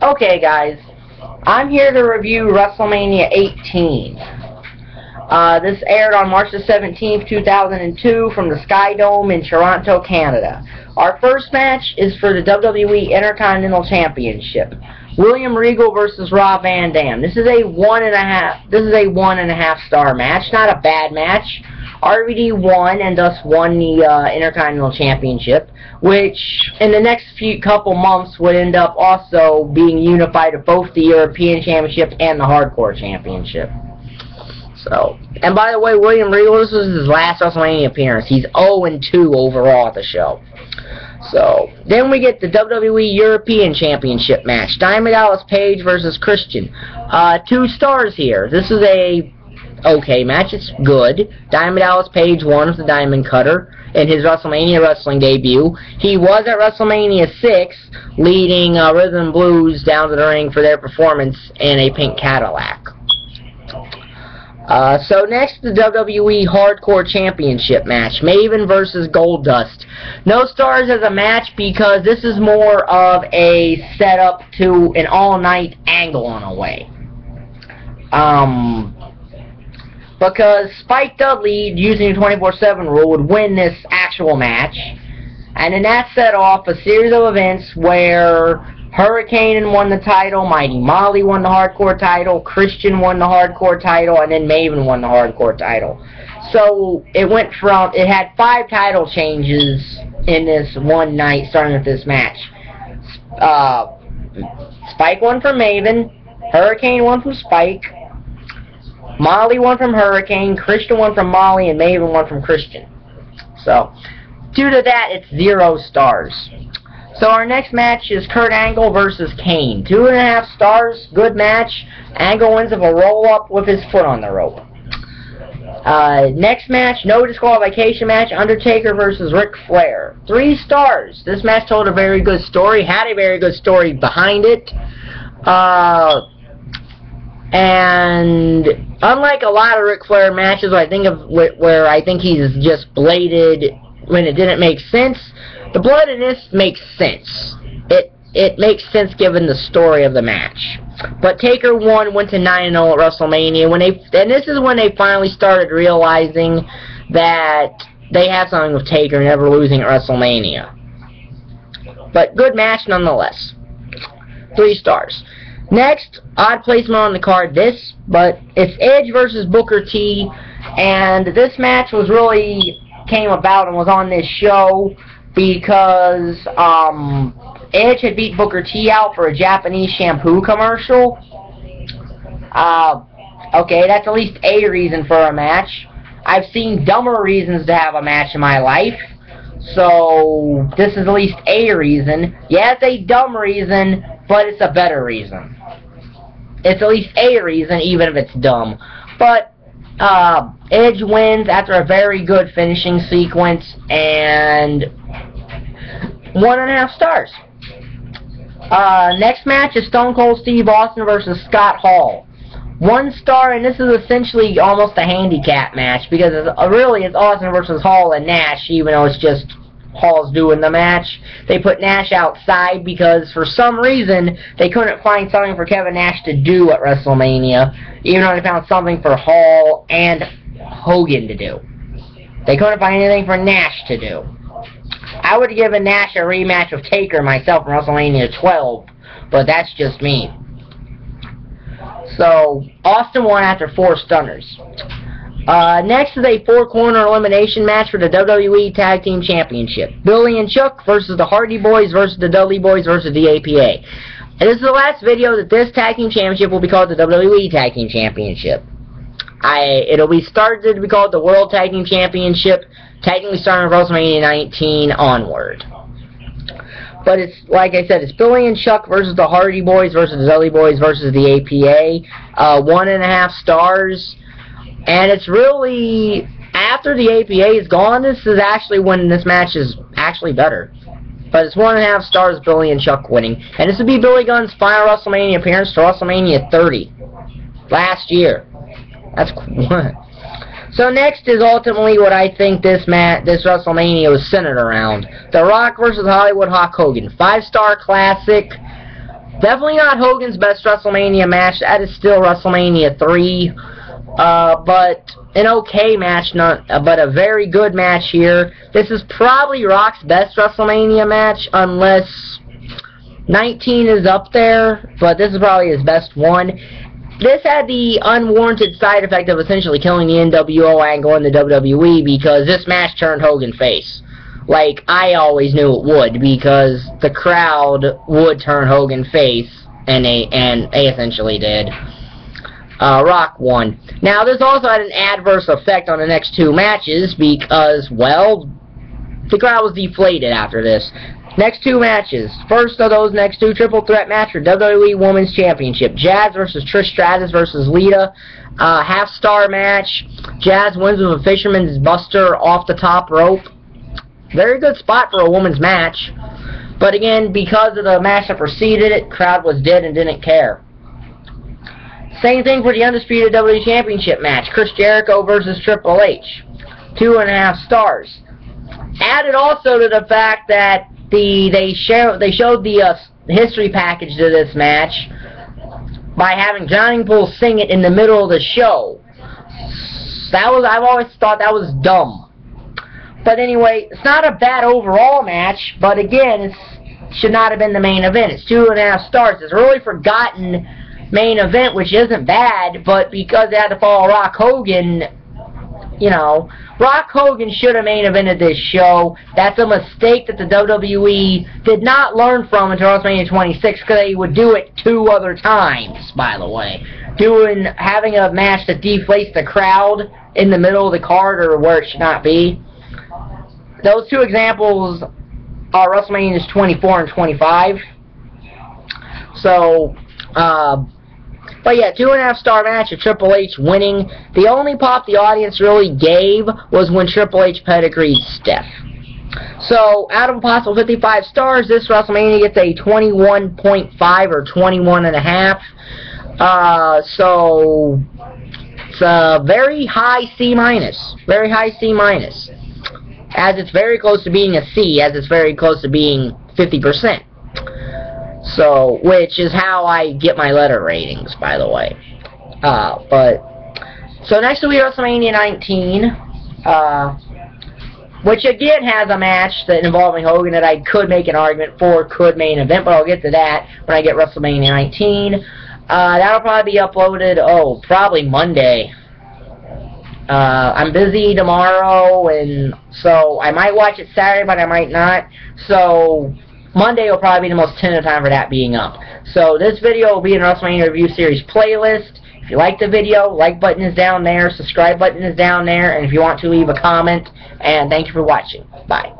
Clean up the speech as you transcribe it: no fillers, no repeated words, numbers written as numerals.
Okay, guys, I'm here to review WrestleMania 18. This aired on March the 17th, 2002 from the SkyDome in Toronto, Canada. Our first match is for the WWE Intercontinental Championship. William Regal versus Rob Van Dam. This is a 1.5 star match. Not a bad match. RVD won and thus won the Intercontinental Championship, which in the next couple months would end up also being unified of both the European Championship and the Hardcore Championship. So, and by the way, William Regal, this was his last WrestleMania appearance. He's 0-2 overall at the show. So, then we get the WWE European Championship match. Diamond Dallas Page versus Christian. 2 stars here. This is a okay match. It's good. Diamond Dallas Page won with the Diamond Cutter in his WrestleMania wrestling debut. He was at WrestleMania 6, leading Rhythm and Blues down to the ring for their performance in a pink Cadillac. So next, the WWE Hardcore Championship match, Maven versus Goldust. No stars as a match because this is more of a setup to an all-night angle in a way. Because Spike Dudley, using the 24/7 rule, would win this actual match, and then that set off a series of events where Hurricane won the title, Mighty Molly won the Hardcore title, Christian won the Hardcore title, and then Maven won the Hardcore title. So it went from, it had 5 title changes in this one night, starting with this match. Spike won from Maven, Hurricane won from Spike, Molly won from Hurricane, Christian won from Molly, and Maven won from Christian. So, due to that, it's 0 stars. So our next match is Kurt Angle versus Kane. 2.5 stars, good match. Angle wins with a roll-up with his foot on the rope. Next match, no disqualification match, Undertaker versus Ric Flair. 3 stars. This match told a very good story, had a very good story behind it. And unlike a lot of Ric Flair matches, where I think he's just bladed when it didn't make sense, the blood in this makes sense. It makes sense given the story of the match. But Taker went to 9-0 at WrestleMania, and this is when they finally started realizing that they had something with Taker never losing at WrestleMania. But good match nonetheless. 3 stars. Next, odd placement on the card, but it's Edge versus Booker T, and this match came about and was on this show because Edge had beat Booker T out for a Japanese shampoo commercial. Okay, that's at least a reason for a match. I've seen dumber reasons to have a match in my life, so this is at least a reason. Yeah, it's a dumb reason, but it's a better reason. It's at least a reason, even if it's dumb. But Edge wins after a very good finishing sequence, and 1.5 stars. Next match is Stone Cold Steve Austin versus Scott Hall. 1 star, and this is essentially almost a handicap match because it's Austin versus Hall and Nash, even though it's just Hall's doing the match. They put Nash outside because for some reason they couldn't find something for Kevin Nash to do at WrestleMania, even though they found something for Hall and Hogan to do. They couldn't find anything for Nash to do. I would have given Nash a rematch with Taker myself from WrestleMania 12, but that's just me. So, Austin won after 4 stunners. Next is a 4-corner elimination match for the WWE Tag Team Championship. Billy and Chuck versus the Hardy Boys versus the Dudley Boyz versus the APA. And this is the last video that this Tag Team Championship will be called the WWE Tag Team Championship. It'll be started to be called the World Tag Team Championship, technically starting with WrestleMania 19 onward. But it's, like I said, it's Billy and Chuck versus the Hardy Boys versus the Dudley Boyz versus the APA. 1.5 stars. And it's really, after the APA is gone, this is actually when this match is actually better. But it's 1.5 stars, Billy and Chuck winning. And this would be Billy Gunn's final WrestleMania appearance to WrestleMania 30. Last year. That's cool. So next is ultimately what I think this WrestleMania was centered around. The Rock versus Hollywood Hulk Hogan. 5-star classic. Definitely not Hogan's best WrestleMania match. That is still WrestleMania 3. But an okay match, but a very good match here. This is probably Rock's best WrestleMania match, unless 19 is up there, but this is probably his best one. This had the unwarranted side effect of essentially killing the NWO angle in the WWE, because this match turned Hogan face. Like, I always knew it would, because the crowd would turn Hogan face, and they essentially did. Rock won. Now, this also had an adverse effect on the next two matches, because, well, the crowd was deflated after this. Next two matches. First of those next two, triple threat match for WWE Women's Championship. Jazz versus Trish Stratus versus Lita. Half-star match. Jazz wins with a Fisherman's Buster off the top rope. Very good spot for a women's match. But again, because of the match that preceded it, crowd was dead and didn't care. Same thing for the Undisputed WWE Championship match. Chris Jericho versus Triple H. 2.5 stars. Added also to the fact that they showed the history package to this match by having Johnny Bull sing it in the middle of the show. I've always thought that was dumb. But anyway, it's not a bad overall match, but again, it should not have been the main event. It's 2.5 stars. It's a really forgotten main event, which isn't bad, but because they had to follow Rock Hogan, you know, Rock Hogan should have main evented this show. That's a mistake that the WWE did not learn from until WrestleMania 26, because they would do it 2 other times, by the way. Having a match that deflates the crowd in the middle of the card or where it should not be. Those 2 examples are WrestleManias 24 and 25. So, but yeah, 2.5 star match of Triple H winning. The only pop the audience really gave was when Triple H pedigreed Steph. So, out of a possible 55 stars, this WrestleMania gets a 21.5 or 21.5. So, it's a very high C-. Very high C-. As it's very close to being a C, as it's very close to being 50%. So, which is how I get my letter ratings, by the way. So next will be WrestleMania 19, which again has a match that involving Hogan that I could make an argument for, could main event, but I'll get to that when I get WrestleMania 19. That'll probably be uploaded, probably Monday. I'm busy tomorrow, and so I might watch it Saturday, but I might not. So Monday will probably be the most tentative time for that being up. So this video will be in WrestleMania Review Series playlist. If you like the video, like button is down there, subscribe button is down there, and if you want to, leave a comment. And thank you for watching. Bye.